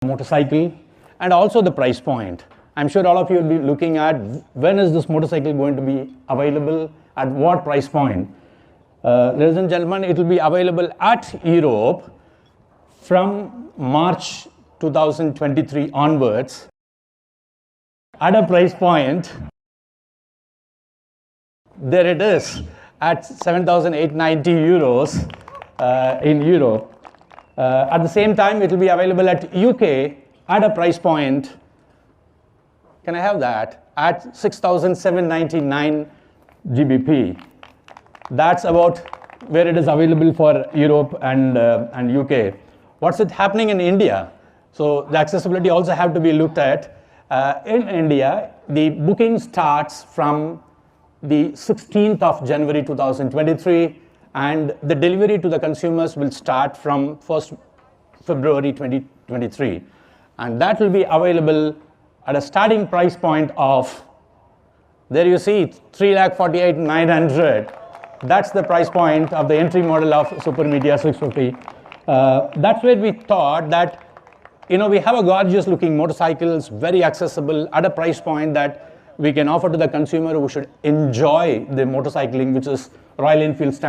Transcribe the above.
motorcycle and also the price point. I'm sure all of you will be looking at when is this motorcycle going to be available, at what price point. Ladies and gentlemen, it will be available at Europe from March 2023 onwards at a price point, there it is, at 7,890 euros in Europe. At the same time, it will be available at UK at a price point, can I have that, at 6,799 GBP. That's about where it is available for Europe and UK. What's it happening in India? So the accessibility also have to be looked at. In India, the booking starts from the 16th of January 2023 and the delivery to the consumers will start from 1st February 2023. And that will be available at a starting price point of, there you see, 3,48,900. That's the price point of the entry model of Super Meteor 650. That's where we thought that, you know, we have a gorgeous looking motorcycles, very accessible at a price point that we can offer to the consumer who should enjoy the motorcycling, which is Royal Enfield standard.